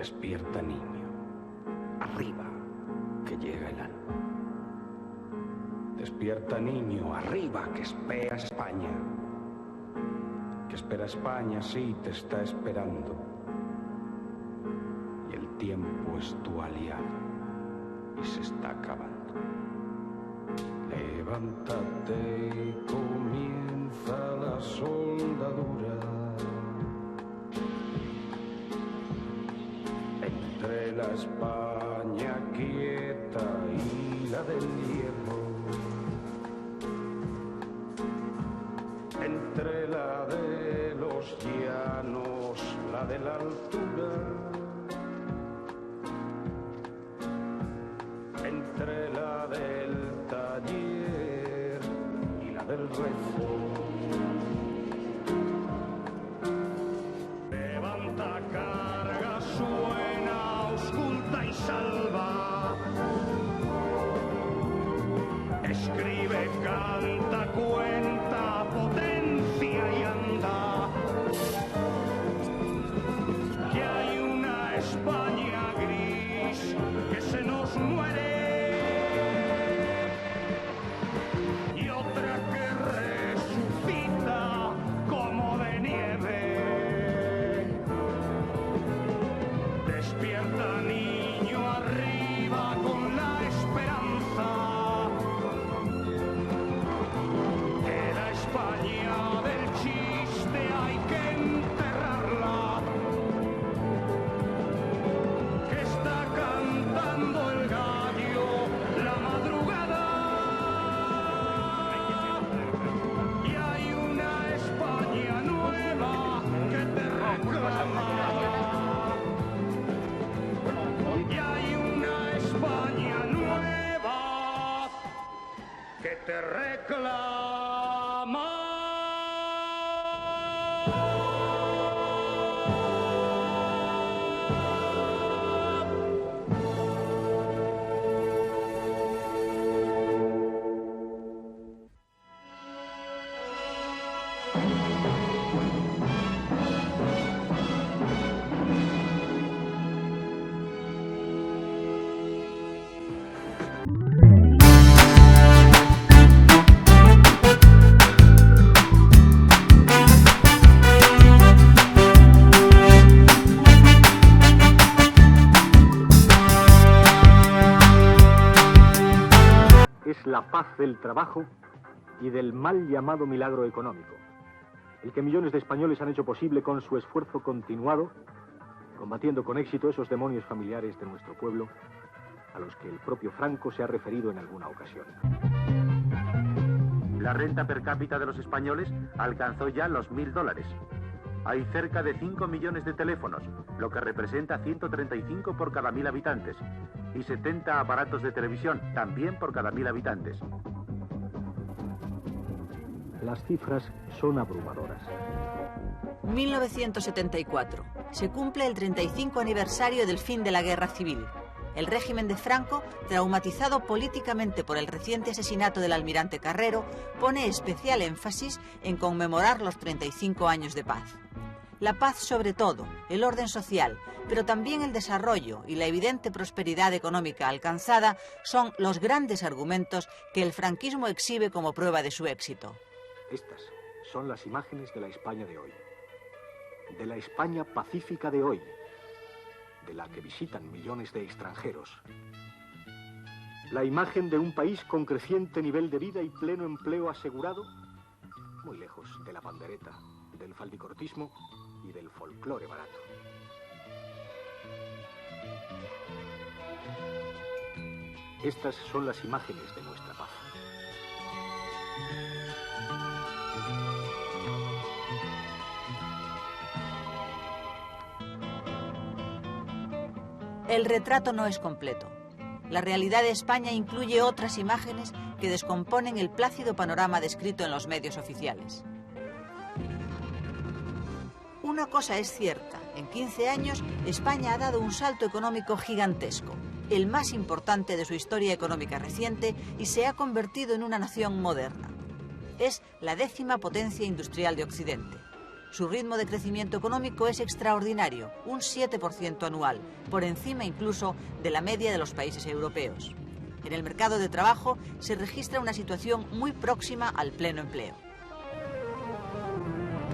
Despierta, niño. Arriba, que llega el alba. Despierta, niño, arriba, que espera España. Que espera España, sí, te está esperando. Y el tiempo es tu aliado y se está acabando. Levántate y comienza la soldadura. Entre la España quieta y la del hierro. Entre la de los llanos, la de la altura. Entre la del taller y la del rezo. Levanta, carga, suena, ausculta y salva. Escribe, canta, cuenta, potencia y anda. Que hay una España gris que se nos muere. Y otra que resucita como de nieve. Despierta, niño, arriba con la esperanza. Que la España del chiste hay que enterrarla. Que está cantando el gallo la madrugada. Y hay una España nueva que te reclama. Y hay una España nueva que te reclama. Es la paz del trabajo y del mal llamado milagro económico, el que millones de españoles han hecho posible con su esfuerzo continuado, combatiendo con éxito esos demonios familiares de nuestro pueblo, a los que el propio Franco se ha referido en alguna ocasión. La renta per cápita de los españoles alcanzó ya los $1000. Hay cerca de 5 millones de teléfonos, lo que representa 135 por cada 1000 habitantes, y 70 aparatos de televisión, también por cada 1000 habitantes. Las cifras son abrumadoras. 1974. Se cumple el 35 aniversario del fin de la Guerra Civil. El régimen de Franco, traumatizado políticamente por el reciente asesinato del almirante Carrero, pone especial énfasis en conmemorar los 35 años de paz. La paz sobre todo, el orden social, pero también el desarrollo y la evidente prosperidad económica alcanzada son los grandes argumentos que el franquismo exhibe como prueba de su éxito. Estas son las imágenes de la España de hoy, de la España pacífica de hoy, de la que visitan millones de extranjeros. La imagen de un país con creciente nivel de vida y pleno empleo asegurado, muy lejos de la pandereta, del faldicortismo y del folclore barato. Estas son las imágenes de nuestra paz. El retrato no es completo. La realidad de España incluye otras imágenes que descomponen el plácido panorama descrito en los medios oficiales. Una cosa es cierta, en 15 años España ha dado un salto económico gigantesco, el más importante de su historia económica reciente, y se ha convertido en una nación moderna. Es la 10ª potencia industrial de Occidente. Su ritmo de crecimiento económico es extraordinario, un 7% anual, por encima incluso de la media de los países europeos. En el mercado de trabajo se registra una situación muy próxima al pleno empleo.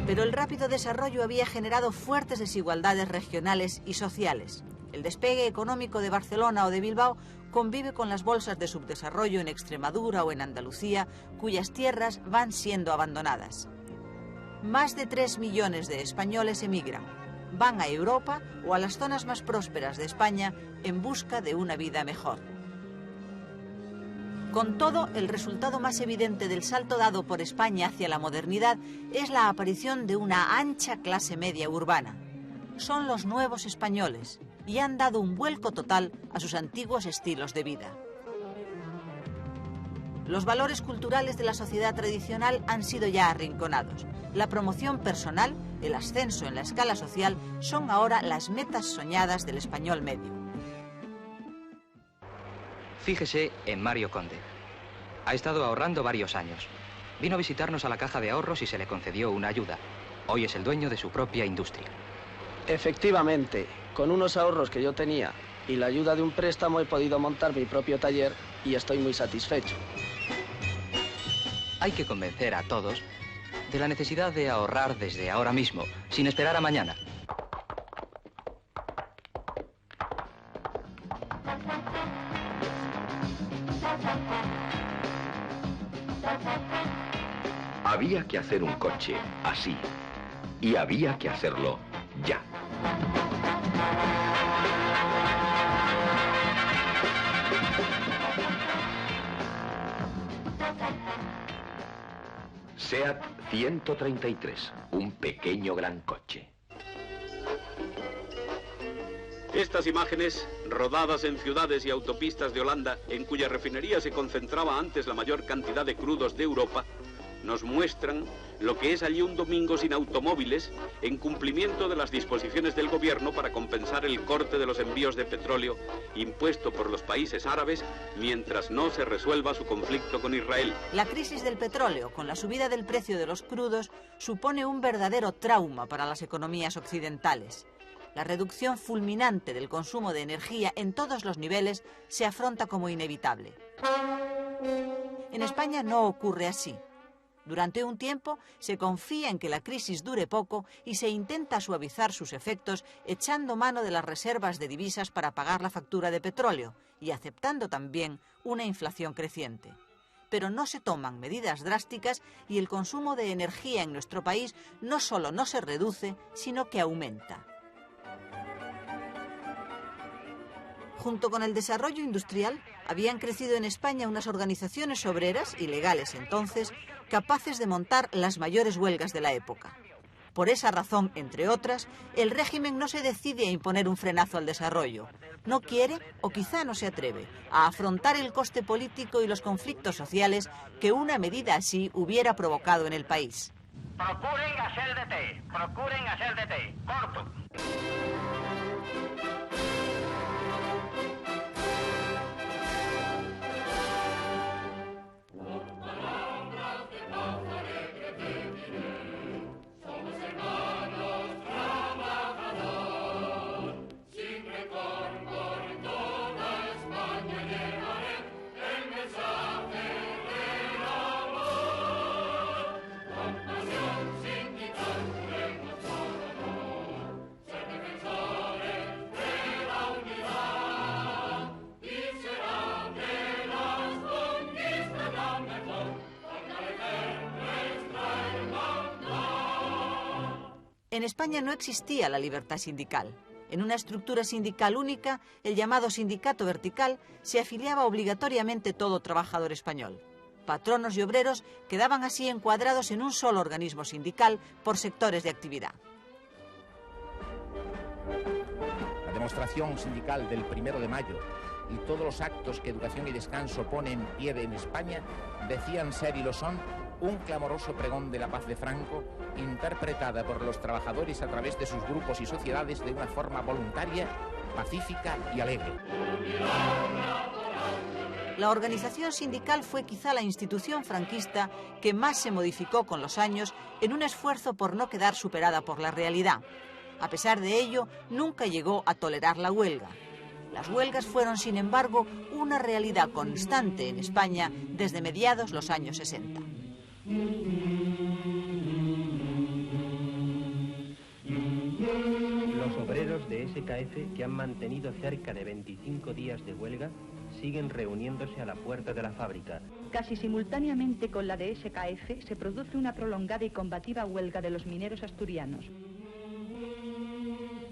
Pero el rápido desarrollo había generado fuertes desigualdades regionales y sociales. El despegue económico de Barcelona o de Bilbao convive con las bolsas de subdesarrollo en Extremadura o en Andalucía, cuyas tierras van siendo abandonadas. Más de 3 millones de españoles emigran, van a Europa o a las zonas más prósperas de España en busca de una vida mejor. Con todo, el resultado más evidente del salto dado por España hacia la modernidad es la aparición de una ancha clase media urbana. Son los nuevos españoles y han dado un vuelco total a sus antiguos estilos de vida. Los valores culturales de la sociedad tradicional han sido ya arrinconados. La promoción personal, el ascenso en la escala social, son ahora las metas soñadas del español medio. Fíjese en Mario Conde. Ha estado ahorrando varios años. Vino a visitarnos a la caja de ahorros y se le concedió una ayuda. Hoy es el dueño de su propia industria. Efectivamente, con unos ahorros que yo tenía y la ayuda de un préstamo he podido montar mi propio taller y estoy muy satisfecho. Hay que convencer a todos de la necesidad de ahorrar desde ahora mismo, sin esperar a mañana. Había que hacer un coche así, y había que hacerlo ya. SEAT 133, un pequeño gran coche. Estas imágenes, rodadas en ciudades y autopistas de Holanda, en cuya refinería se concentraba antes la mayor cantidad de crudos de Europa, nos muestran lo que es allí un domingo sin automóviles, en cumplimiento de las disposiciones del gobierno para compensar el corte de los envíos de petróleo impuesto por los países árabes mientras no se resuelva su conflicto con Israel. La crisis del petróleo, con la subida del precio de los crudos, supone un verdadero trauma para las economías occidentales. La reducción fulminante del consumo de energía en todos los niveles se afronta como inevitable. En España no ocurre así. Durante un tiempo se confía en que la crisis dure poco y se intenta suavizar sus efectos echando mano de las reservas de divisas para pagar la factura de petróleo y aceptando también una inflación creciente. Pero no se toman medidas drásticas y el consumo de energía en nuestro país no solo no se reduce, sino que aumenta. Junto con el desarrollo industrial, habían crecido en España unas organizaciones obreras, ilegales entonces, capaces de montar las mayores huelgas de la época. Por esa razón, entre otras, el régimen no se decide a imponer un frenazo al desarrollo. No quiere, o quizá no se atreve, a afrontar el coste político y los conflictos sociales que una medida así hubiera provocado en el país. Procuren hacer de té, corto. En España no existía la libertad sindical. En una estructura sindical única, el llamado sindicato vertical, se afiliaba obligatoriamente todo trabajador español. Patronos y obreros quedaban así encuadrados en un solo organismo sindical por sectores de actividad. La demostración sindical del 1 de mayo y todos los actos que Educación y Descanso pone en pie en España decían ser y lo son un clamoroso pregón de la paz de Franco, interpretada por los trabajadores a través de sus grupos y sociedades de una forma voluntaria, pacífica y alegre. la organización sindical fue quizá la institución franquista que más se modificó con los años en un esfuerzo por no quedar superada por la realidad. A pesar de ello, nunca llegó a tolerar la huelga. Las huelgas fueron, sin embargo, una realidad constante en España desde mediados los años 60. Los obreros de SKF, que han mantenido cerca de 25 días de huelga, siguen reuniéndose a la puerta de la fábrica. Casi simultáneamente con la de SKF se produce una prolongada y combativa huelga de los mineros asturianos.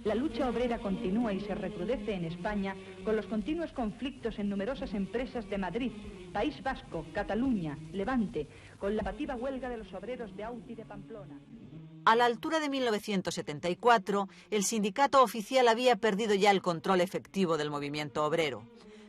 La lucha obrera continúa y se recrudece en España con los continuos conflictos en numerosas empresas de Madrid, País Vasco, Cataluña, Levante, con la combativa huelga de los obreros de Auti de Pamplona. A la altura de 1974, el sindicato oficial había perdido ya el control efectivo del movimiento obrero.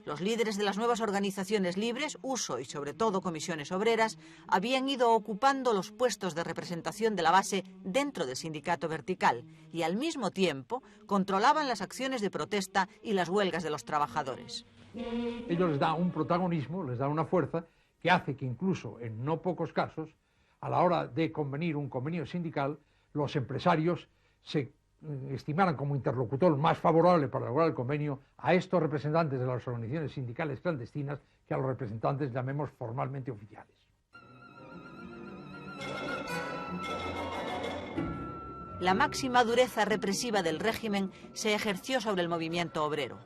Los líderes de las nuevas organizaciones libres, USO y sobre todo comisiones obreras, habían ido ocupando los puestos de representación de la base dentro del sindicato vertical y al mismo tiempo controlaban las acciones de protesta y las huelgas de los trabajadores. Ellos les dan un protagonismo, les dan una fuerza que hace que incluso en no pocos casos, a la hora de convenir un convenio sindical, los empresarios se estimaran como interlocutor más favorable para lograr el convenio a estos representantes de las organizaciones sindicales clandestinas que a los representantes llamemos formalmente oficiales. La máxima dureza represiva del régimen se ejerció sobre el movimiento obrero.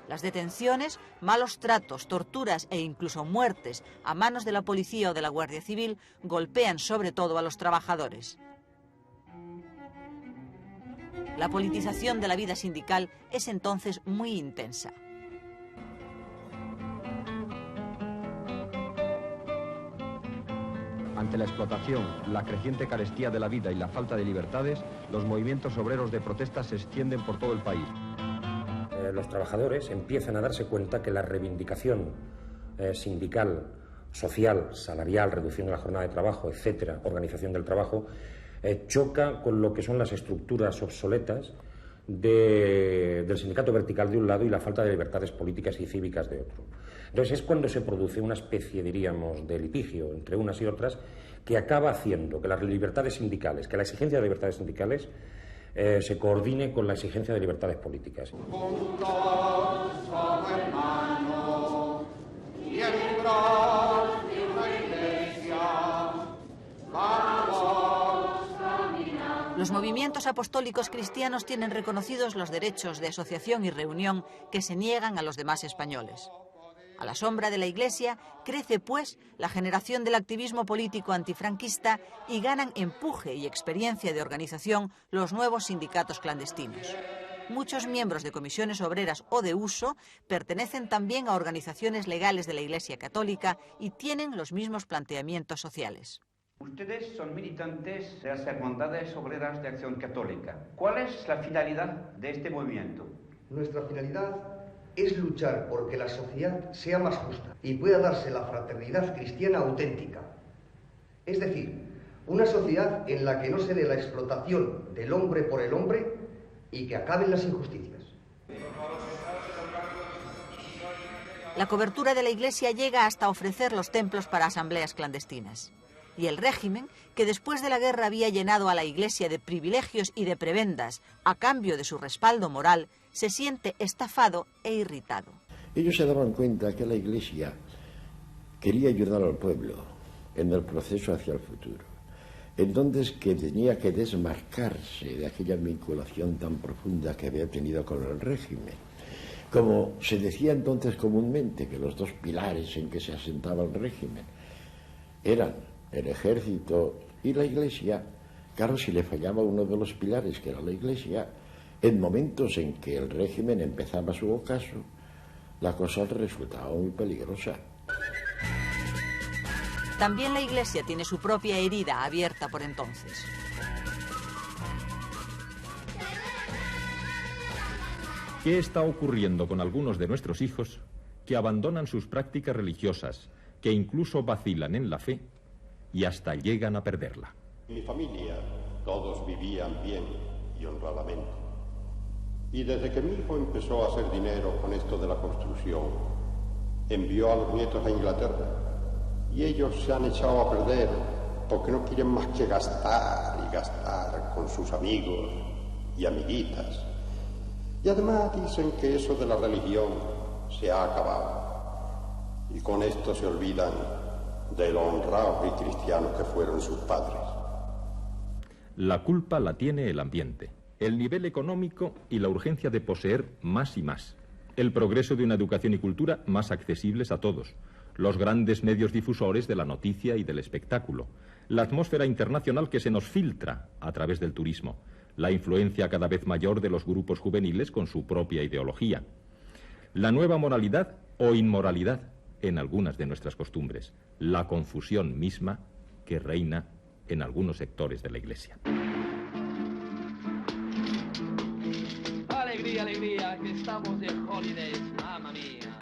Las detenciones, malos tratos, torturas e incluso muertes a manos de la policía o de la Guardia Civil golpean sobre todo a los trabajadores. La politización de la vida sindical es entonces muy intensa. Ante la explotación, la creciente carestía de la vida y la falta de libertades, los movimientos obreros de protesta se extienden por todo el país. Los trabajadores empiezan a darse cuenta que la reivindicación sindical, social, salarial, reducción de la jornada de trabajo, etcétera, organización del trabajo, choca con lo que son las estructuras obsoletas del sindicato vertical de un lado y la falta de libertades políticas y cívicas de otro. Entonces es cuando se produce una especie, diríamos, de litigio entre unas y otras que acaba haciendo que las libertades sindicales, que la exigencia de libertades sindicales se coordine con la exigencia de libertades políticas. Juntos como hermanos y en pro de una iglesia, vamos caminando. Los movimientos apostólicos cristianos tienen reconocidos los derechos de asociación y reunión que se niegan a los demás españoles. A la sombra de la Iglesia crece, pues, la generación del activismo político antifranquista y ganan empuje y experiencia de organización los nuevos sindicatos clandestinos. Muchos miembros de comisiones obreras o de USO pertenecen también a organizaciones legales de la Iglesia Católica y tienen los mismos planteamientos sociales. Ustedes son militantes de las Hermandades Obreras de Acción Católica. ¿Cuál es la finalidad de este movimiento? Nuestra finalidad es luchar porque la sociedad sea más justa y pueda darse la fraternidad cristiana auténtica. Es decir, una sociedad en la que no se dé la explotación del hombre por el hombre y que acaben las injusticias. La cobertura de la Iglesia llega hasta ofrecer los templos para asambleas clandestinas. Y el régimen, que después de la guerra había llenado a la Iglesia de privilegios y de prebendas a cambio de su respaldo moral, se siente estafado e irritado. Ellos se daban cuenta que la Iglesia quería ayudar al pueblo en el proceso hacia el futuro. Entonces que tenía que desmarcarse de aquella vinculación tan profunda que había tenido con el régimen. Como se decía entonces comúnmente, que los dos pilares en que se asentaba el régimen eran el ejército y la Iglesia. Claro, si le fallaba uno de los pilares, que era la Iglesia, en momentos en que el régimen empezaba su ocaso, la cosa resultaba muy peligrosa. También la Iglesia tiene su propia herida abierta por entonces. ¿Qué está ocurriendo con algunos de nuestros hijos que abandonan sus prácticas religiosas, que incluso vacilan en la fe y hasta llegan a perderla? En mi familia todos vivían bien y honradamente. Y desde que mi hijo empezó a hacer dinero con esto de la construcción, envió a los nietos a Inglaterra y ellos se han echado a perder porque no quieren más que gastar y gastar con sus amigos y amiguitas. Y además dicen que eso de la religión se ha acabado. Y con esto se olvidan de lo honrados y cristianos que fueron sus padres. La culpa la tiene el ambiente, el nivel económico y la urgencia de poseer más y más. El progreso de una educación y cultura más accesibles a todos. Los grandes medios difusores de la noticia y del espectáculo. La atmósfera internacional que se nos filtra a través del turismo. La influencia cada vez mayor de los grupos juveniles con su propia ideología. La nueva moralidad o inmoralidad en algunas de nuestras costumbres. La confusión misma que reina en algunos sectores de la Iglesia. Alegría, alegría, que estamos de holidays, mamma mía.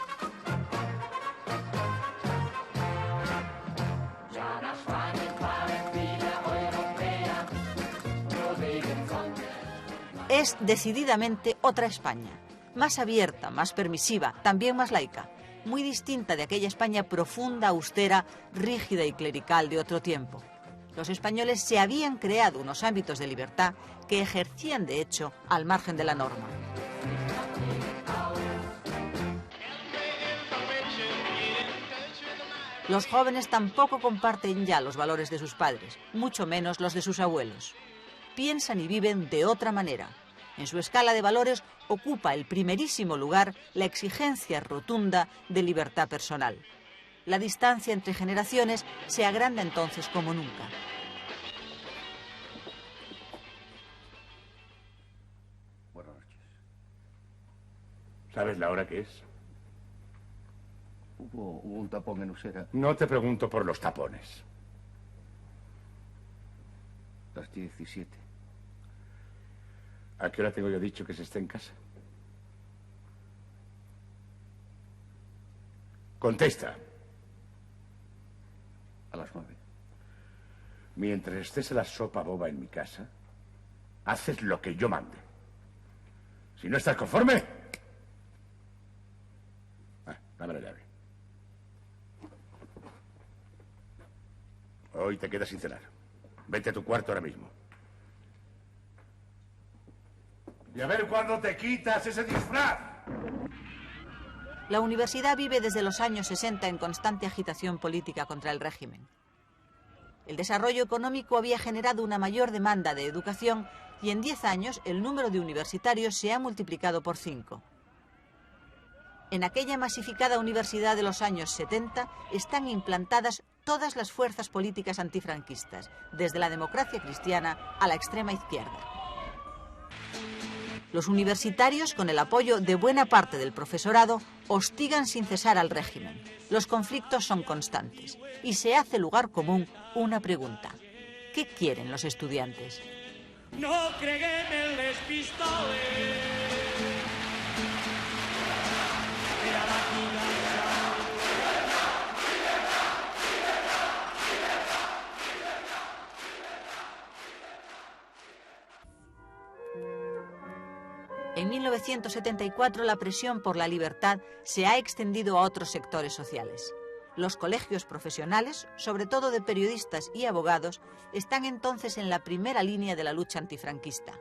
Es decididamente otra España, más abierta, más permisiva, también más laica, muy distinta de aquella España profunda, austera, rígida y clerical de otro tiempo. Los españoles se habían creado unos ámbitos de libertad que ejercían, de hecho, al margen de la norma. Los jóvenes tampoco comparten ya los valores de sus padres, mucho menos los de sus abuelos. Piensan y viven de otra manera. En su escala de valores ocupa el primerísimo lugar la exigencia rotunda de libertad personal. La distancia entre generaciones se agranda entonces como nunca. Buenas noches. ¿Sabes la hora que es? Hubo un tapón en Usera. No te pregunto por los tapones. Las 17. ¿A qué hora tengo yo dicho que se esté en casa? Contesta. A las 9. Mientras estés en la sopa boba en mi casa, haces lo que yo mande. Si no estás conforme, dame la llave. Hoy te quedas sin cenar. Vete a tu cuarto ahora mismo. Y a ver cuándo te quitas ese disfraz. La universidad vive desde los años 60 en constante agitación política contra el régimen. El desarrollo económico había generado una mayor demanda de educación y en 10 años el número de universitarios se ha multiplicado por 5. En aquella masificada universidad de los años 70 están implantadas todas las fuerzas políticas antifranquistas, desde la democracia cristiana a la extrema izquierda. Los universitarios, con el apoyo de buena parte del profesorado, hostigan sin cesar al régimen. Los conflictos son constantes y se hace lugar común una pregunta. ¿Qué quieren los estudiantes? No creguem en les pistoles. En 1974 la presión por la libertad se ha extendido a otros sectores sociales. Los colegios profesionales, sobre todo de periodistas y abogados, están entonces en la primera línea de la lucha antifranquista.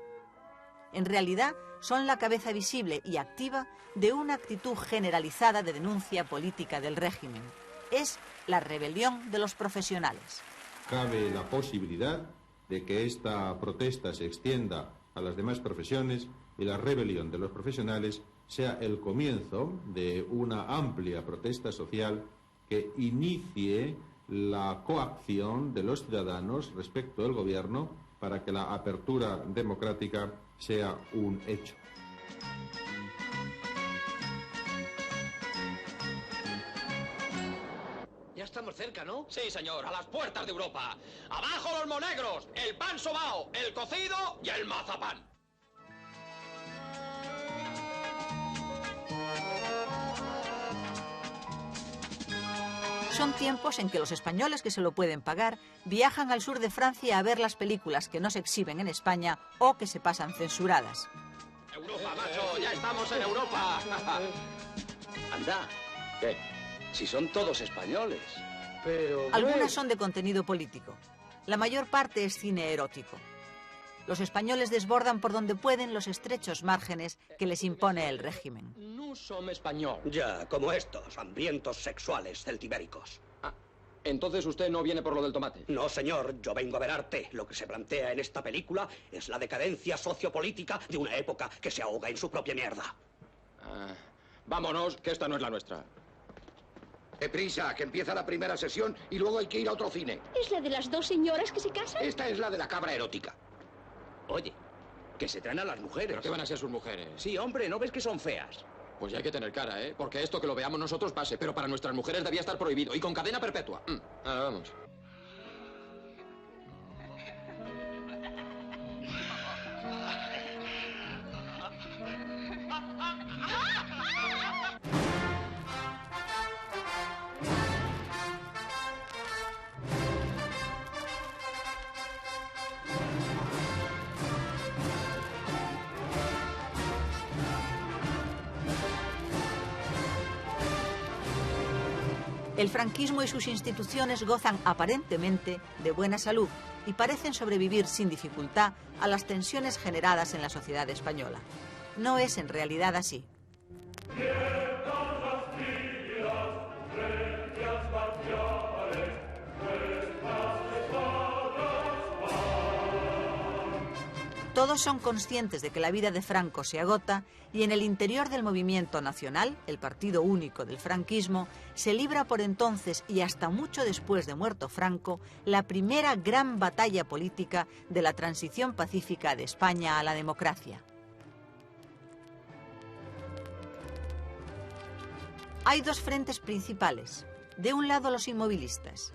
En realidad, son la cabeza visible y activa de una actitud generalizada de denuncia política del régimen. Es la rebelión de los profesionales. Cabe la posibilidad de que esta protesta se extienda a las demás profesiones y la rebelión de los profesionales sea el comienzo de una amplia protesta social que inicie la coacción de los ciudadanos respecto del gobierno para que la apertura democrática sea un hecho. Ya estamos cerca, ¿no? Sí, señor, a las puertas de Europa. ¡Abajo los monegros! ¡El pan sobao! ¡El cocido y el mazapán! Son tiempos en que los españoles que se lo pueden pagar viajan al sur de Francia a ver las películas que no se exhiben en España o que se pasan censuradas. ¡Europa, macho! ¡Ya estamos en Europa! Anda. ¿Qué? Si son todos españoles. Pero... Algunas son de contenido político. La mayor parte es cine erótico. Los españoles desbordan por donde pueden los estrechos márgenes que les impone el régimen. No somos españoles. Ya, como estos, hambrientos sexuales celtibéricos. Entonces usted no viene por lo del tomate. No, señor, yo vengo a ver arte. Lo que se plantea en esta película es la decadencia sociopolítica de una época que se ahoga en su propia mierda. Vámonos, que esta no es la nuestra. Deprisa, que empieza la primera sesión y luego hay que ir a otro cine. ¿Es la de las dos señoras que se casan? Esta es la de la cabra erótica. Oye, que se traen a las mujeres. ¿Pero qué van a ser sus mujeres? Sí, hombre, ¿no ves que son feas? Pues ya hay que tener cara, ¿eh? Porque esto que lo veamos nosotros pase, pero para nuestras mujeres debía estar prohibido y con cadena perpetua. Ahora vamos. El franquismo y sus instituciones gozan aparentemente de buena salud y parecen sobrevivir sin dificultad a las tensiones generadas en la sociedad española. No es en realidad así. Todos son conscientes de que la vida de Franco se agota y en el interior del movimiento nacional, el partido único del franquismo, se libra por entonces y hasta mucho después de muerto Franco la primera gran batalla política de la transición pacífica de España a la democracia. Hay dos frentes principales. De un lado los inmovilistas,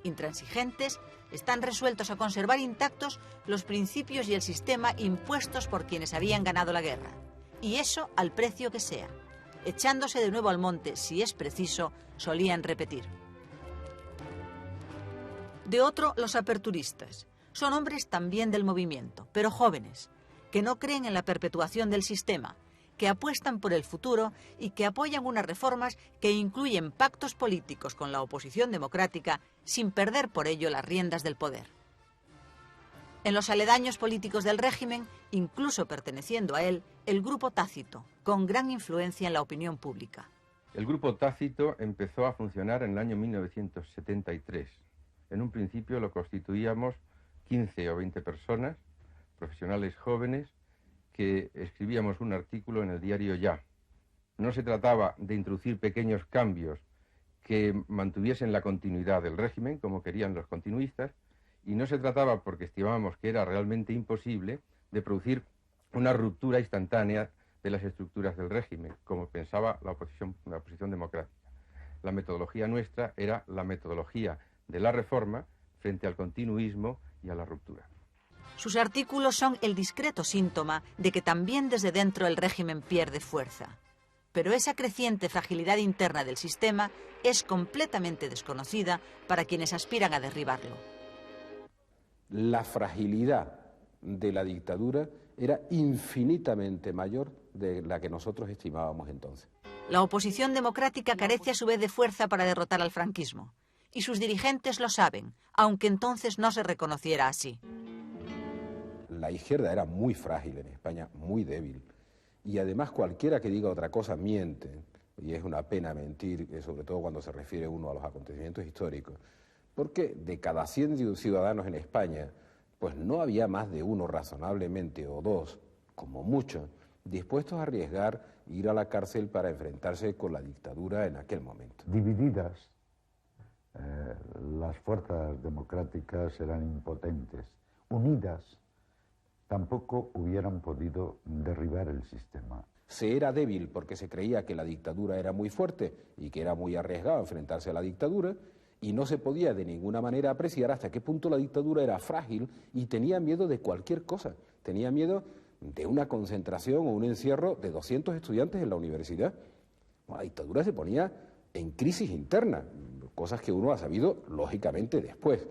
intransigentes, están resueltos a conservar intactos los principios y el sistema impuestos por quienes habían ganado la guerra. Y eso al precio que sea. Echándose de nuevo al monte, si es preciso, solían repetir. De otro, los aperturistas. Son hombres también del movimiento, pero jóvenes, que no creen en la perpetuación del sistema, que apuestan por el futuro y que apoyan unas reformas que incluyen pactos políticos con la oposición democrática sin perder por ello las riendas del poder. En los aledaños políticos del régimen, incluso perteneciendo a él, el Grupo Tácito, con gran influencia en la opinión pública. El Grupo Tácito empezó a funcionar en el año 1973. En un principio lo constituíamos 15 o 20 personas, profesionales jóvenes, que escribíamos un artículo en el diario Ya. No se trataba de introducir pequeños cambios que mantuviesen la continuidad del régimen, como querían los continuistas, y no se trataba, porque estimábamos que era realmente imposible, de producir una ruptura instantánea de las estructuras del régimen, como pensaba la oposición democrática. La metodología nuestra era la metodología de la reforma frente al continuismo y a la ruptura. Sus artículos son el discreto síntoma de que también desde dentro el régimen pierde fuerza. Pero esa creciente fragilidad interna del sistema es completamente desconocida para quienes aspiran a derribarlo. La fragilidad de la dictadura era infinitamente mayor de la que nosotros estimábamos entonces. La oposición democrática carece a su vez de fuerza para derrotar al franquismo. Y sus dirigentes lo saben, aunque entonces no se reconociera así. La izquierda era muy frágil en España, muy débil. Y además cualquiera que diga otra cosa miente. Y es una pena mentir, sobre todo cuando se refiere uno a los acontecimientos históricos. Porque de cada 100 ciudadanos en España, pues no había más de uno razonablemente, o dos, como mucho, dispuestos a arriesgar ir a la cárcel para enfrentarse con la dictadura en aquel momento. Divididas, las fuerzas democráticas eran impotentes. Unidas, tampoco hubieran podido derribar el sistema. Se era débil porque se creía que la dictadura era muy fuerte y que era muy arriesgado enfrentarse a la dictadura, y no se podía de ninguna manera apreciar hasta qué punto la dictadura era frágil y tenía miedo de cualquier cosa. Tenía miedo de una concentración o un encierro de 200 estudiantes en la universidad. La dictadura se ponía en crisis interna, cosas que uno ha sabido lógicamente después.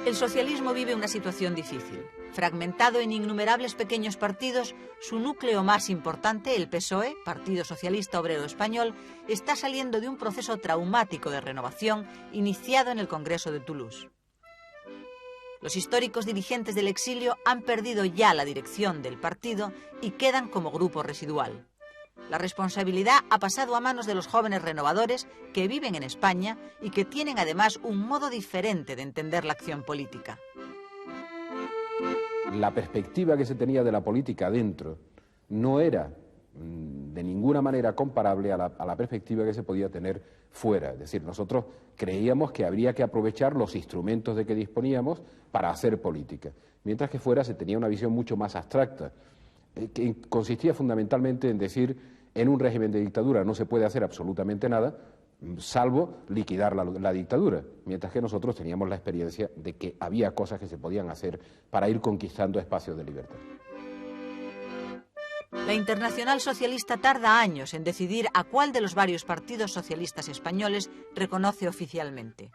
El socialismo vive una situación difícil. Fragmentado en innumerables pequeños partidos, su núcleo más importante, el PSOE, Partido Socialista Obrero Español, está saliendo de un proceso traumático de renovación iniciado en el Congreso de Toulouse. Los históricos dirigentes del exilio han perdido ya la dirección del partido y quedan como grupo residual. La responsabilidad ha pasado a manos de los jóvenes renovadores que viven en España y que tienen además un modo diferente de entender la acción política. La perspectiva que se tenía de la política dentro no era de ninguna manera comparable a la perspectiva que se podía tener fuera. Es decir, nosotros creíamos que habría que aprovechar los instrumentos de que disponíamos para hacer política, mientras que fuera se tenía una visión mucho más abstracta, que consistía fundamentalmente en decir, en un régimen de dictadura no se puede hacer absolutamente nada, salvo liquidar la dictadura, mientras que nosotros teníamos la experiencia de que había cosas que se podían hacer para ir conquistando espacios de libertad. La Internacional Socialista tarda años en decidir a cuál de los varios partidos socialistas españoles reconoce oficialmente.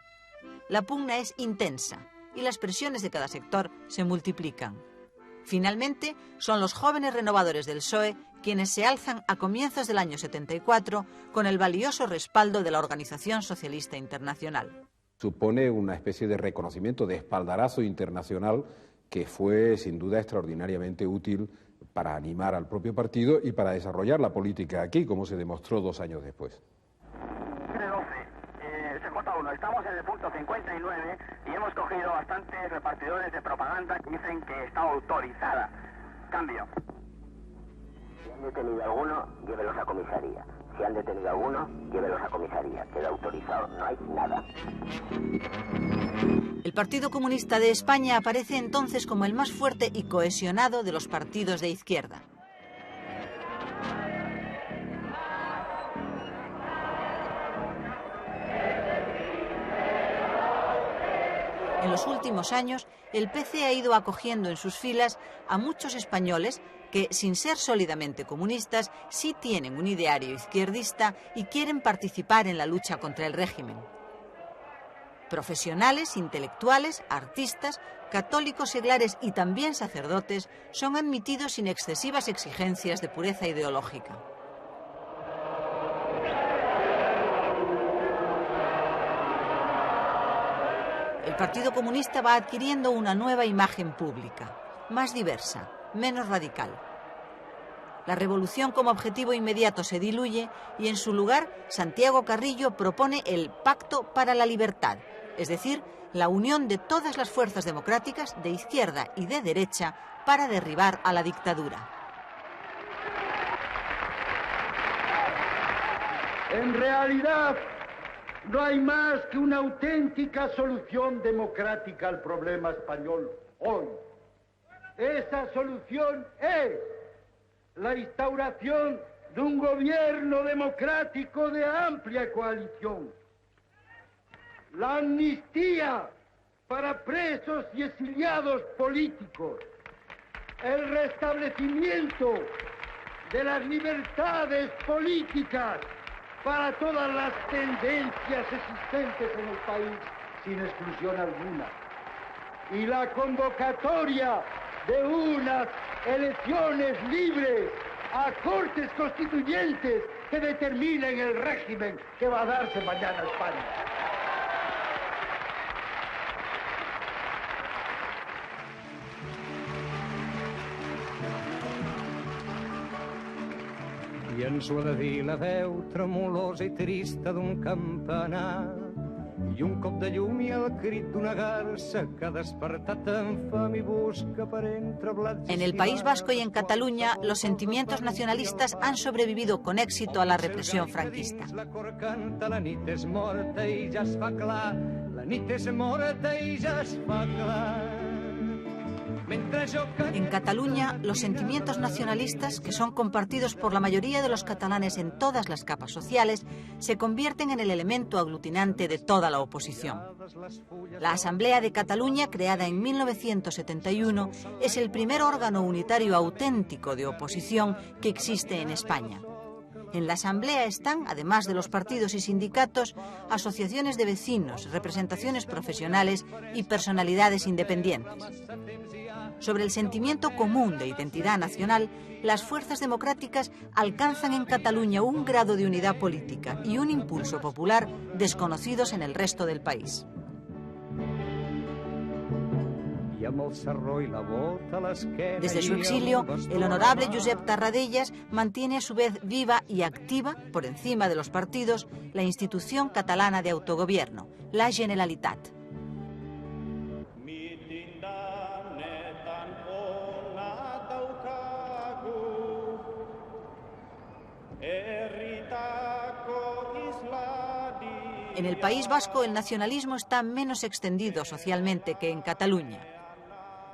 La pugna es intensa y las presiones de cada sector se multiplican. Finalmente, son los jóvenes renovadores del PSOE quienes se alzan a comienzos del año 74 con el valioso respaldo de la Organización Socialista Internacional. Supone una especie de reconocimiento, de espaldarazo internacional que fue sin duda extraordinariamente útil para animar al propio partido y para desarrollar la política aquí, como se demostró 2 años después. CJ1, estamos en el punto 59 y hemos cogido bastantes repartidores de propaganda que dicen que está autorizada. Cambio. Si han detenido a alguno, llévelos a comisaría. Si han detenido a alguno, llévelos a comisaría. Queda autorizado, no hay nada. El Partido Comunista de España aparece entonces como el más fuerte y cohesionado de los partidos de izquierda. En los últimos años, el PC ha ido acogiendo en sus filas a muchos españoles que, sin ser sólidamente comunistas, sí tienen un ideario izquierdista y quieren participar en la lucha contra el régimen. Profesionales, intelectuales, artistas, católicos seglares y también sacerdotes son admitidos sin excesivas exigencias de pureza ideológica. El Partido Comunista va adquiriendo una nueva imagen pública, más diversa, menos radical. La revolución como objetivo inmediato se diluye y en su lugar Santiago Carrillo propone el Pacto para la Libertad, es decir, la unión de todas las fuerzas democráticas de izquierda y de derecha para derribar a la dictadura. En realidad, no hay más que una auténtica solución democrática al problema español hoy. Esa solución es la instauración de un gobierno democrático de amplia coalición, la amnistía para presos y exiliados políticos, el restablecimiento de las libertades políticas para todas las tendencias existentes en el país, sin exclusión alguna, y la convocatoria de unas elecciones libres a cortes constituyentes que determinen el régimen que va a darse mañana a España. I ens ho ha de dir la veu tremolosa i trista d'un campanar i un cop de llum i el crit d'una garça que ha despertat amb fam i busca per entre blats. En el País Vasco y en Cataluña, los sentimientos nacionalistas han sobrevivido con éxito a la represión franquista. La cor canta, la nit és morta i ja es fa clar, la nit és morta i ja es fa clar. En Cataluña, los sentimientos nacionalistas, que son compartidos por la mayoría de los catalanes en todas las capas sociales, se convierten en el elemento aglutinante de toda la oposición. La Asamblea de Cataluña, creada en 1971, es el primer órgano unitario auténtico de oposición que existe en España. En la Asamblea están, además de los partidos y sindicatos, asociaciones de vecinos, representaciones profesionales y personalidades independientes. Sobre el sentimiento común de identidad nacional, las fuerzas democráticas alcanzan en Cataluña un grado de unidad política y un impulso popular desconocidos en el resto del país. Desde su exilio, el honorable Josep Tarradellas mantiene a su vez viva y activa, por encima de los partidos, la institución catalana de autogobierno, la Generalitat. En el País Vasco el nacionalismo está menos extendido socialmente que en Cataluña.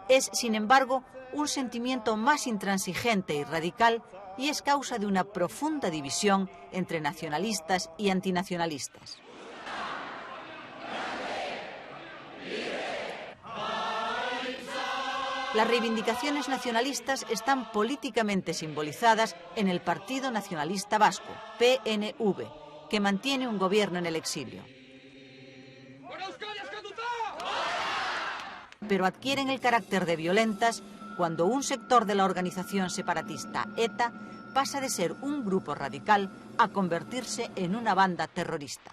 Es, sin embargo, un sentimiento más intransigente y radical y es causa de una profunda división entre nacionalistas y antinacionalistas. Las reivindicaciones nacionalistas están políticamente simbolizadas en el Partido Nacionalista Vasco, PNV, que mantiene un gobierno en el exilio. Pero adquieren el carácter de violentas cuando un sector de la organización separatista ETA pasa de ser un grupo radical a convertirse en una banda terrorista.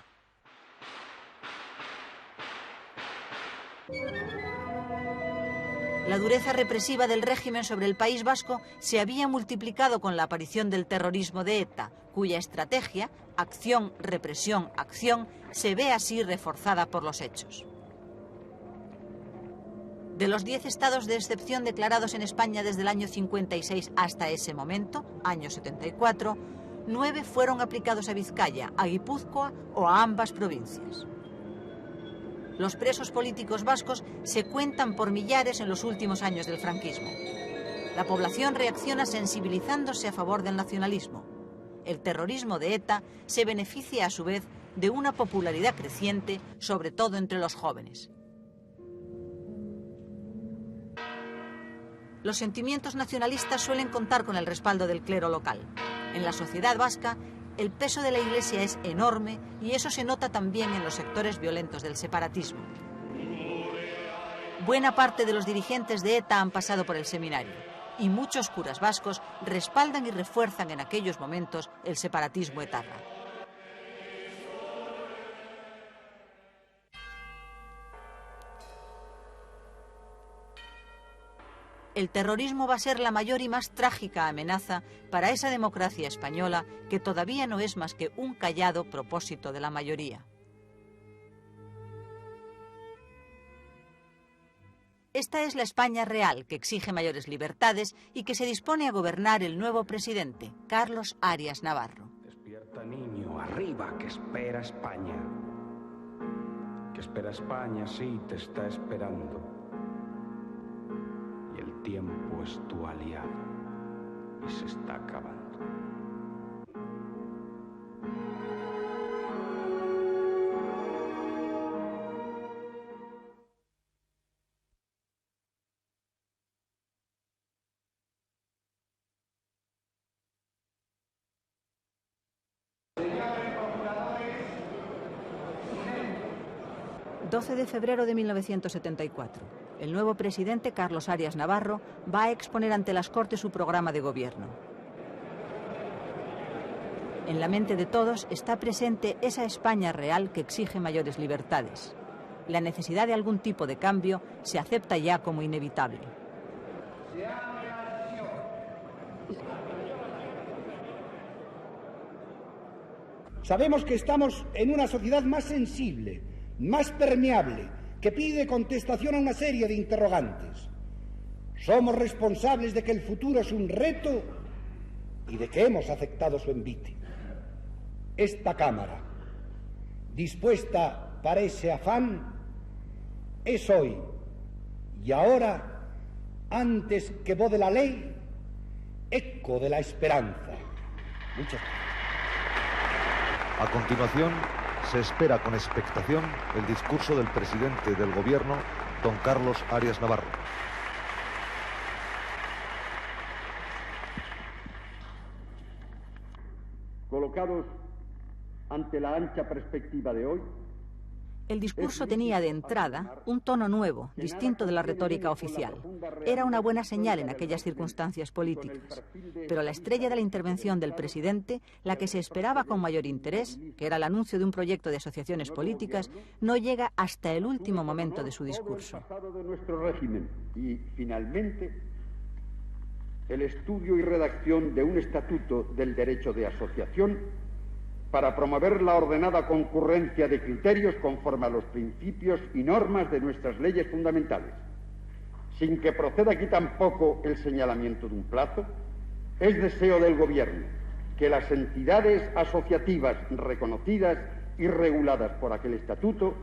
La dureza represiva del régimen sobre el País Vasco se había multiplicado con la aparición del terrorismo de ETA, cuya estrategia, acción, represión, acción, se ve así reforzada por los hechos. De los 10 estados de excepción declarados en España desde el año 56 hasta ese momento, año 74, 9 fueron aplicados a Vizcaya, a Guipúzcoa o a ambas provincias. Los presos políticos vascos se cuentan por millares en los últimos años del franquismo. La población reacciona sensibilizándose a favor del nacionalismo. El terrorismo de ETA se beneficia a su vez de una popularidad creciente, sobre todo entre los jóvenes. Los sentimientos nacionalistas suelen contar con el respaldo del clero local. En la sociedad vasca, el peso de la Iglesia es enorme y eso se nota también en los sectores violentos del separatismo. Buena parte de los dirigentes de ETA han pasado por el seminario y muchos curas vascos respaldan y refuerzan en aquellos momentos el separatismo etarra. El terrorismo va a ser la mayor y más trágica amenaza para esa democracia española que todavía no es más que un callado propósito de la mayoría. Esta es la España real, que exige mayores libertades y que se dispone a gobernar el nuevo presidente, Carlos Arias Navarro. Despierta, niño, arriba, que espera España. Que espera España, sí, te está esperando. Y el tiempo es tu aliado y se está acabando. El 12 de febrero de 1974, el nuevo presidente Carlos Arias Navarro va a exponer ante las Cortes su programa de gobierno. En la mente de todos está presente esa España real que exige mayores libertades. La necesidad de algún tipo de cambio se acepta ya como inevitable. Sabemos que estamos en una sociedad más sensible, más permeable, que pide contestación a una serie de interrogantes. Somos responsables de que el futuro es un reto y de que hemos aceptado su envite. Esta Cámara, dispuesta para ese afán, es hoy y ahora, antes que voz de la ley, eco de la esperanza. Muchas gracias. A continuación, se espera con expectación el discurso del presidente del Gobierno, don Carlos Arias Navarro. colocados ante la ancha perspectiva de hoy, el discurso tenía de entrada un tono nuevo, distinto de la retórica oficial. Era una buena señal en aquellas circunstancias políticas. Pero la estrella de la intervención del presidente, la que se esperaba con mayor interés, que era el anuncio de un proyecto de asociaciones políticas, no llega hasta el último momento de su discurso. de nuestro régimen y, finalmente, el estudio y redacción de un estatuto del derecho de asociación para promover la ordenada concurrencia de criterios conforme a los principios y normas de nuestras leyes fundamentales. Sin que proceda aquí tampoco el señalamiento de un plazo, es deseo del Gobierno que las entidades asociativas reconocidas y reguladas por aquel estatuto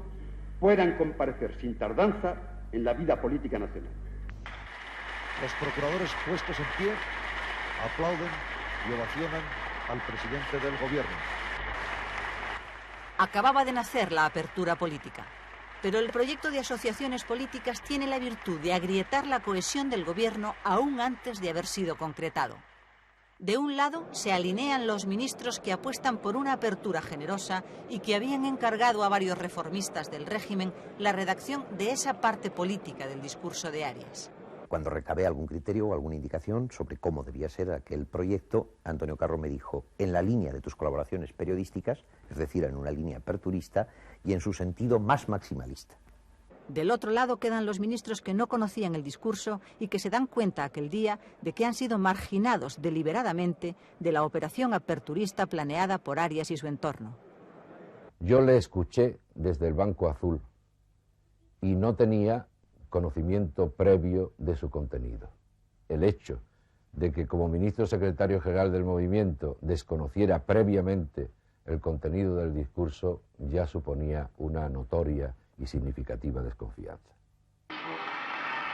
puedan comparecer sin tardanza en la vida política nacional. Los procuradores puestos en pie aplauden y ovacionan al presidente del Gobierno. Acababa de nacer la apertura política, pero el proyecto de asociaciones políticas tiene la virtud de agrietar la cohesión del gobierno aún antes de haber sido concretado. De un lado se alinean los ministros que apuestan por una apertura generosa y que habían encargado a varios reformistas del régimen la redacción de esa parte política del discurso de Arias. Cuando recabé algún criterio o alguna indicación sobre cómo debía ser aquel proyecto, Antonio Carro me dijo, en la línea de tus colaboraciones periodísticas, es decir, en una línea aperturista y en su sentido más maximalista. Del otro lado quedan los ministros que no conocían el discurso y que se dan cuenta aquel día de que han sido marginados deliberadamente de la operación aperturista planeada por Arias y su entorno. Yo le escuché desde el Banco Azul y no tenía conocimiento previo de su contenido. El hecho de que como ministro secretario general del movimiento desconociera previamente el contenido del discurso ya suponía una notoria y significativa desconfianza.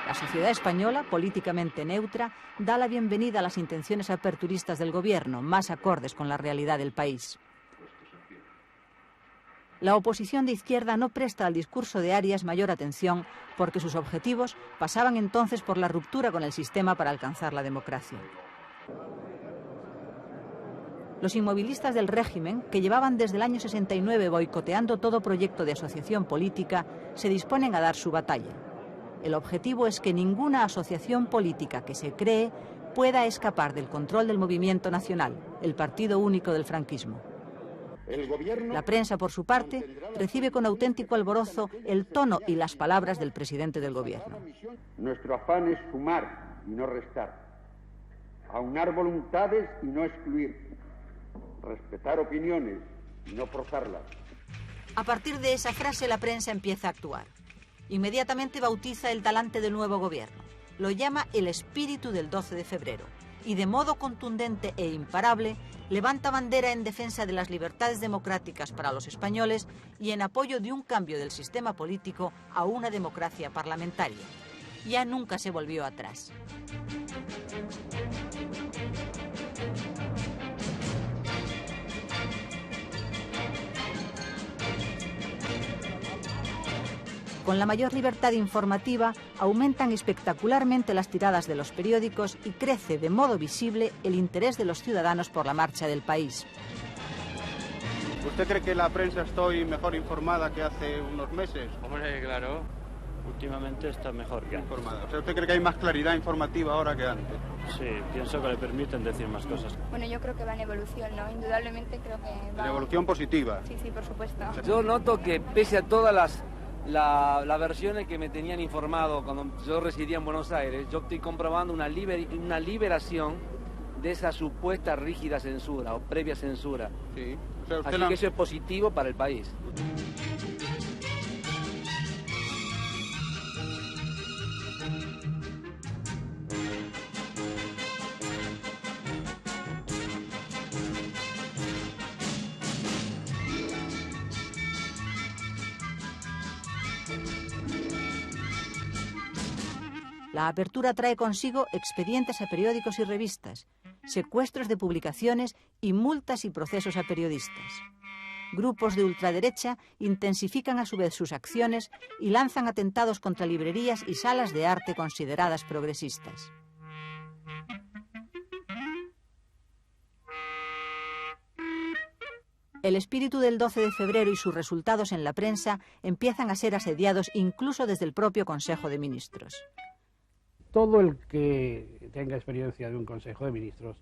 La sociedad española, políticamente neutra, da la bienvenida a las intenciones aperturistas del gobierno, más acordes con la realidad del país. La oposición de izquierda no presta al discurso de Arias mayor atención porque sus objetivos pasaban entonces por la ruptura con el sistema para alcanzar la democracia. Los inmovilistas del régimen, que llevaban desde el año 69 boicoteando todo proyecto de asociación política, se disponen a dar su batalla. El objetivo es que ninguna asociación política que se cree pueda escapar del control del movimiento nacional, el partido único del franquismo. La prensa, por su parte, recibe con auténtico alborozo el tono y las palabras del presidente del gobierno. Nuestro afán es sumar y no restar, aunar voluntades y no excluir, respetar opiniones y no forzarlas. A partir de esa frase la prensa empieza a actuar. Inmediatamente bautiza el talante del nuevo gobierno. Lo llama el espíritu del 12 de febrero. Y de modo contundente e imparable levanta bandera en defensa de las libertades democráticas para los españoles y en apoyo de un cambio del sistema político a una democracia parlamentaria. Ya nunca se volvió atrás. Con la mayor libertad informativa, aumentan espectacularmente las tiradas de los periódicos y crece de modo visible el interés de los ciudadanos por la marcha del país. ¿Usted cree que la prensa estoy mejor informada que hace unos meses? Hombre, claro. Últimamente está mejor que antes. Informada. O sea, ¿usted cree que hay más claridad informativa ahora que antes? Sí, pienso que le permiten decir más cosas. Bueno, yo creo que va en evolución, ¿no? Indudablemente creo que va... ¿En evolución positiva? Sí, sí, por supuesto. Yo noto que pese a todas las versiones que me tenían informado cuando yo residía en Buenos Aires, yo estoy comprobando una liberación de esa supuesta rígida censura o previa censura. Sí. O sea, así que eso es positivo para el país. La apertura trae consigo expedientes a periódicos y revistas, secuestros de publicaciones y multas y procesos a periodistas. Grupos de ultraderecha intensifican a su vez sus acciones y lanzan atentados contra librerías y salas de arte consideradas progresistas. El espíritu del 12 de febrero y sus resultados en la prensa empiezan a ser asediados incluso desde el propio Consejo de Ministros. Todo el que tenga experiencia de un Consejo de Ministros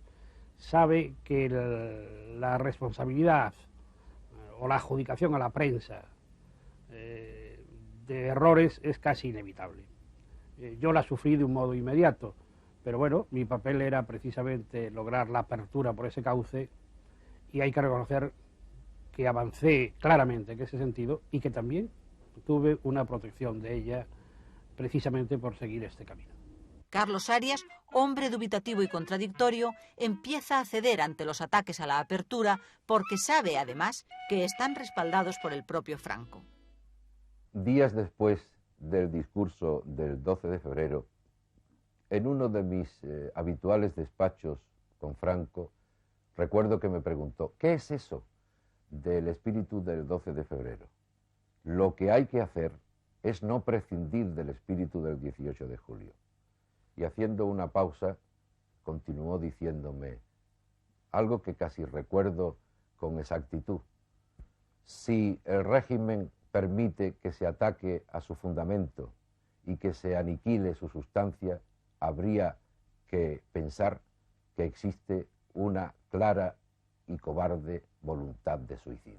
sabe que la responsabilidad o la adjudicación a la prensa de errores es casi inevitable. Yo la sufrí de un modo inmediato, pero bueno, mi papel era precisamente lograr la apertura por ese cauce y hay que reconocer que avancé claramente en ese sentido y que también tuve una protección de ella precisamente por seguir este camino. Carlos Arias, hombre dubitativo y contradictorio, empieza a ceder ante los ataques a la apertura porque sabe, además, que están respaldados por el propio Franco. Días después del discurso del 12 de febrero, en uno de mis habituales despachos con Franco, recuerdo que me preguntó, ¿qué es eso del espíritu del 12 de febrero? Lo que hay que hacer es no prescindir del espíritu del 18 de julio. Y haciendo una pausa, continuó diciéndome algo que casi recuerdo con exactitud. Si el régimen permite que se ataque a su fundamento y que se aniquile su sustancia, habría que pensar que existe una clara y cobarde voluntad de suicidio.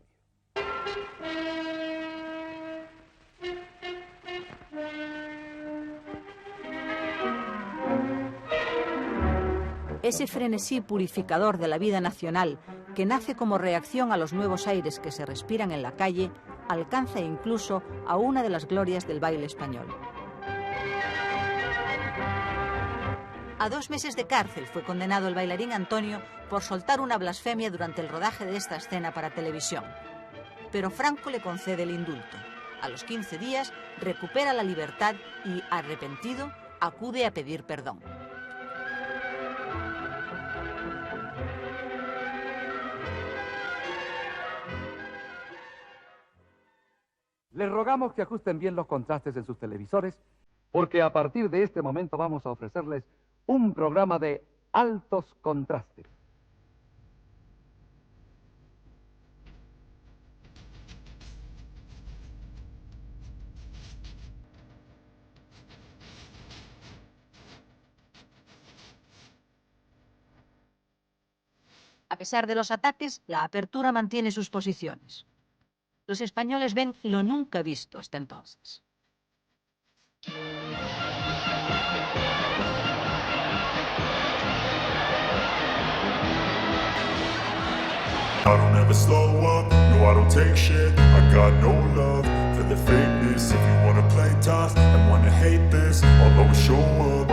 Ese frenesí purificador de la vida nacional, que nace como reacción a los nuevos aires que se respiran en la calle, alcanza incluso a una de las glorias del baile español. A 2 meses de cárcel fue condenado el bailarín Antonio por soltar una blasfemia durante el rodaje de esta escena para televisión. Pero Franco le concede el indulto. A los 15 días recupera la libertad y, arrepentido, acude a pedir perdón. Les rogamos que ajusten bien los contrastes en sus televisores, porque a partir de este momento vamos a ofrecerles un programa de altos contrastes. A pesar de los ataques, la apertura mantiene sus posiciones. Los españoles ven lo nunca visto hasta entonces. I don't ever slow up, no I don't take shit. I got no love for the fakeness. If you wanna play tough and wanna hate this, I'll always show up.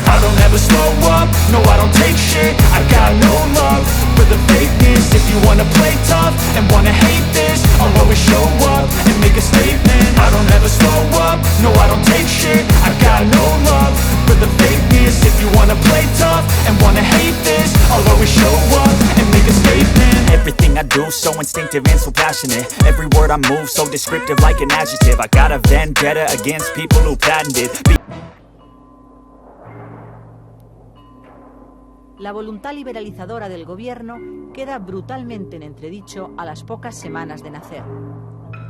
I don't ever slow up, no I don't take shit. I got no love for the fakeness. If you wanna play tough and wanna hate this, I'll always show up and make a statement. I don't ever slow up, no I don't take shit. I got no love for the fakeness. If you wanna play tough and wanna hate this, I'll always show up and make a statement. Everything I do so instinctive and so passionate. Every word I move so descriptive like an adjective. I got a vendetta against people who patented. La voluntad liberalizadora del gobierno queda brutalmente en entredicho a las pocas semanas de nacer.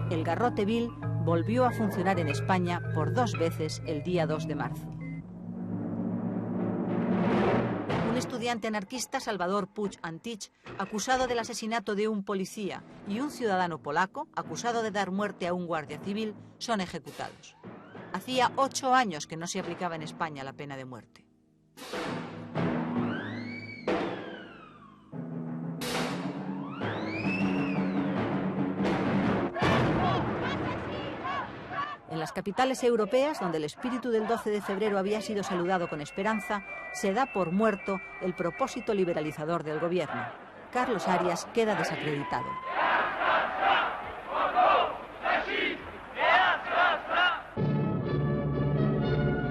El garrote vil volvió a funcionar en España por 2 veces el día 2 de marzo. Un estudiante anarquista, Salvador Puig Antich, acusado del asesinato de un policía, y un ciudadano polaco, acusado de dar muerte a un guardia civil, son ejecutados. Hacía 8 años que no se aplicaba en España la pena de muerte. En las capitales europeas, donde el espíritu del 12 de febrero había sido saludado con esperanza, se da por muerto el propósito liberalizador del gobierno. Carlos Arias queda desacreditado.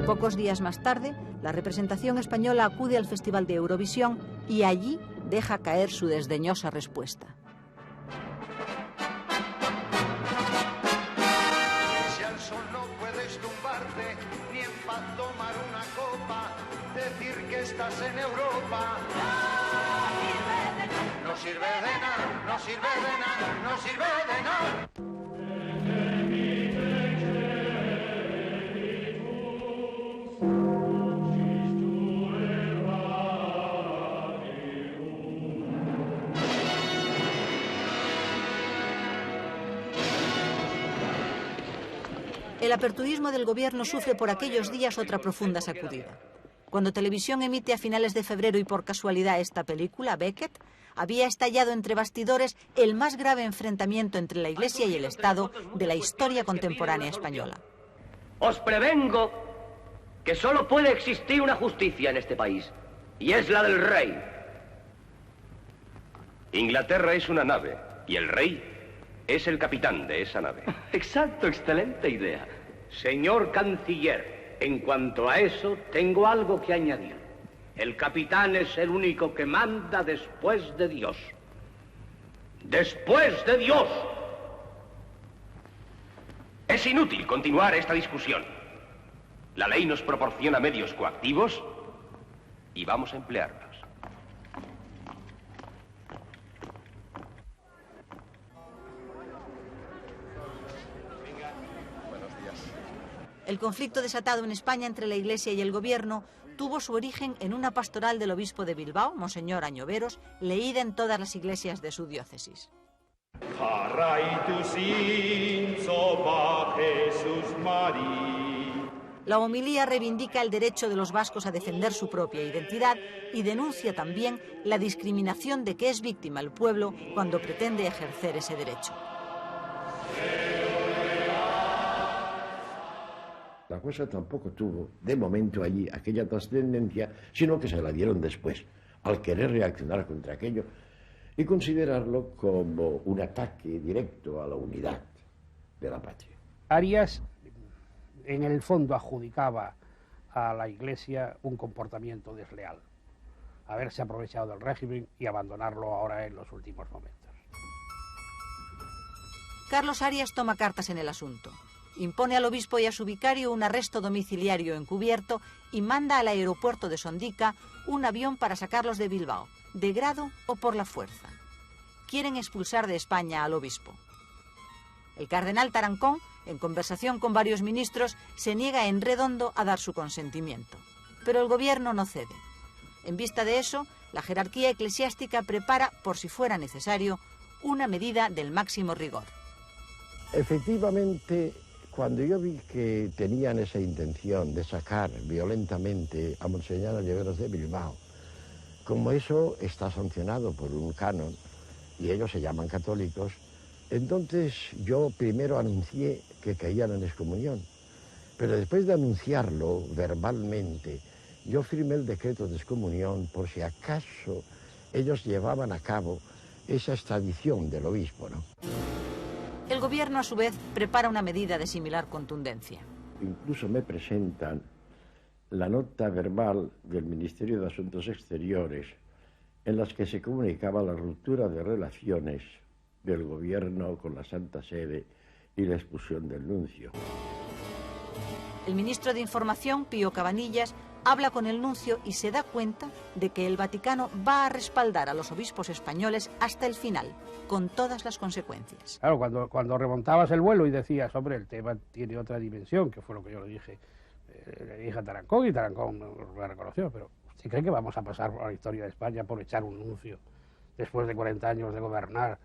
Pocos días más tarde, la representación española acude al Festival de Eurovisión y allí deja caer su desdeñosa respuesta. Estás en Europa, no sirve de nada, no sirve de nada, no sirve de nada. El aperturismo del gobierno sufre por aquellos días otra profunda sacudida. Cuando Televisión emite a finales de febrero y por casualidad esta película, Becket, había estallado entre bastidores el más grave enfrentamiento entre la Iglesia y el Estado de la historia contemporánea española. Os prevengo que solo puede existir una justicia en este país, y es la del rey. Inglaterra es una nave, y el rey es el capitán de esa nave. Exacto, excelente idea. Señor canciller, en cuanto a eso, tengo algo que añadir. El capitán es el único que manda después de Dios. ¡Después de Dios! Es inútil continuar esta discusión. La ley nos proporciona medios coactivos y vamos a emplearlos. El conflicto desatado en España entre la Iglesia y el gobierno tuvo su origen en una pastoral del obispo de Bilbao, Monseñor Añoveros, leída en todas las iglesias de su diócesis. La homilía reivindica el derecho de los vascos a defender su propia identidad y denuncia también la discriminación de que es víctima el pueblo cuando pretende ejercer ese derecho. La cosa tampoco tuvo, de momento allí, aquella trascendencia, sino que se la dieron después, al querer reaccionar contra aquello y considerarlo como un ataque directo a la unidad de la patria. Arias, en el fondo, adjudicaba a la Iglesia un comportamiento desleal, haberse aprovechado del régimen y abandonarlo ahora en los últimos momentos. Carlos Arias toma cartas en el asunto. Impone al obispo y a su vicario un arresto domiciliario encubierto y manda al aeropuerto de Sondica un avión para sacarlos de Bilbao, de grado o por la fuerza. Quieren expulsar de España al obispo. El cardenal Tarancón, en conversación con varios ministros, se niega en redondo a dar su consentimiento. Pero el gobierno no cede. En vista de eso, la jerarquía eclesiástica prepara, por si fuera necesario, una medida del máximo rigor. Efectivamente, cuando yo vi que tenían esa intención de sacar violentamente a Monseñor Añoveros de Bilbao, como eso está sancionado por un canon y ellos se llaman católicos, entonces yo primero anuncié que caían en excomunión, pero después de anunciarlo verbalmente, yo firmé el decreto de excomunión por si acaso ellos llevaban a cabo esa extradición del obispo, ¿no? El gobierno, a su vez, prepara una medida de similar contundencia. Incluso me presentan la nota verbal del Ministerio de Asuntos Exteriores en las que se comunicaba la ruptura de relaciones del gobierno con la Santa Sede y la expulsión del nuncio. El ministro de Información, Pío Cabanillas, habla con el nuncio y se da cuenta de que el Vaticano va a respaldar a los obispos españoles hasta el final, con todas las consecuencias. Claro, cuando remontabas el vuelo y decías, hombre, el tema tiene otra dimensión, que fue lo que yo le dije a Tarancón, y Tarancón lo reconoció, pero ¿usted cree que vamos a pasar por la historia de España por echar un nuncio después de 40 años de gobernar,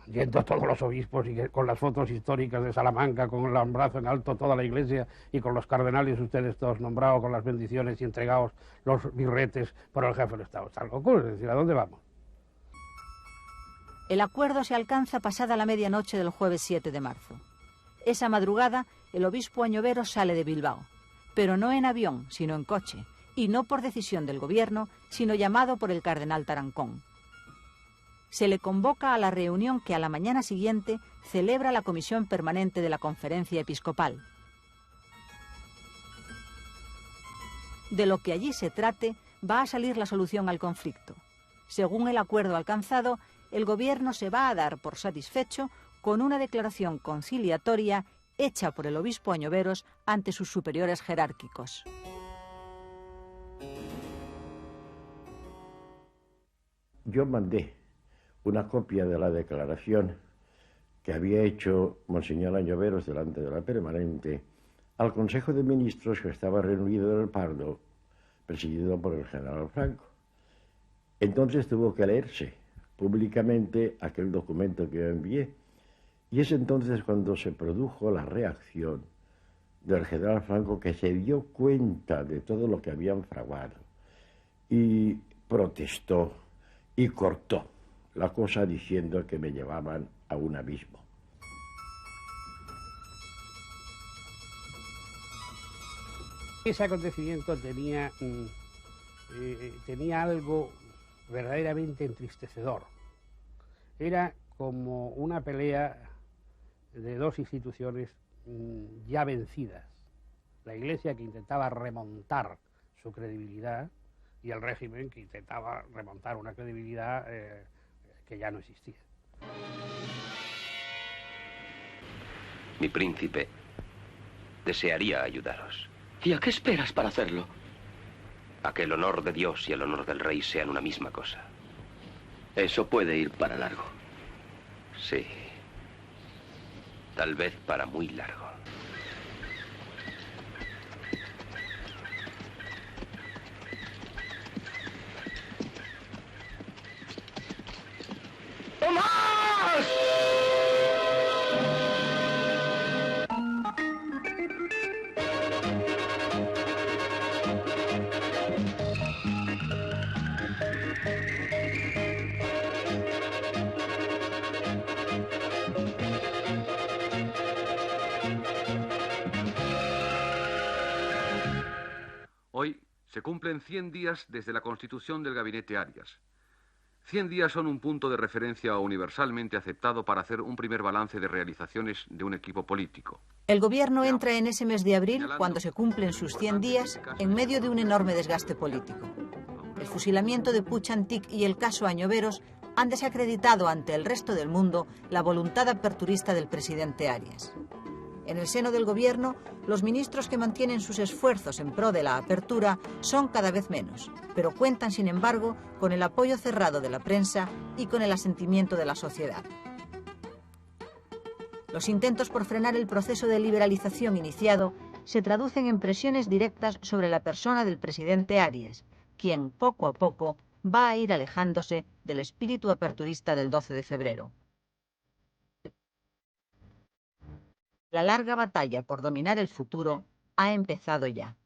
yendo todos los obispos y con las fotos históricas de Salamanca, con el brazo en alto toda la iglesia y con los cardenales ustedes todos nombrados con las bendiciones y entregados los birretes por el jefe del Estado? Está loco, es decir, ¿a dónde vamos? El acuerdo se alcanza pasada la medianoche del jueves 7 de marzo. Esa madrugada, el obispo Añoveros sale de Bilbao, pero no en avión, sino en coche, y no por decisión del gobierno, sino llamado por el cardenal Tarancón. Se le convoca a la reunión que a la mañana siguiente celebra la Comisión Permanente de la Conferencia Episcopal. De lo que allí se trate, va a salir la solución al conflicto. Según el acuerdo alcanzado, el gobierno se va a dar por satisfecho con una declaración conciliatoria hecha por el obispo Añoveros ante sus superiores jerárquicos. Yo mandé una copia de la declaración que había hecho Monseñor Añoveros delante de la Permanente al Consejo de Ministros que estaba reunido en el Pardo, presidido por el general Franco. Entonces tuvo que leerse públicamente aquel documento que yo envié, y es entonces cuando se produjo la reacción del general Franco, que se dio cuenta de todo lo que habían fraguado y protestó y cortó la cosa diciendo que me llevaban a un abismo. Ese acontecimiento tenía algo verdaderamente entristecedor. Era como una pelea de dos instituciones ya vencidas. La Iglesia, que intentaba remontar su credibilidad, y el régimen, que intentaba remontar una credibilidad que ya no existía. Mi príncipe desearía ayudaros. ¿Y a qué esperas para hacerlo? A que el honor de Dios y el honor del rey sean una misma cosa. Eso puede ir para largo. Sí. Tal vez para muy largo. ¡Tomás! Hoy se cumplen 100 días desde la constitución del gabinete Arias. 100 días son un punto de referencia universalmente aceptado para hacer un primer balance de realizaciones de un equipo político. El gobierno entra en ese mes de abril, cuando se cumplen sus 100 días, en medio de un enorme desgaste político. El fusilamiento de Puig Antich y el caso Añoveros han desacreditado ante el resto del mundo la voluntad aperturista del presidente Arias. En el seno del gobierno, los ministros que mantienen sus esfuerzos en pro de la apertura son cada vez menos, pero cuentan, sin embargo, con el apoyo cerrado de la prensa y con el asentimiento de la sociedad. Los intentos por frenar el proceso de liberalización iniciado se traducen en presiones directas sobre la persona del presidente Arias, quien poco a poco va a ir alejándose del espíritu aperturista del 12 de febrero. La larga batalla por dominar el futuro ha empezado ya.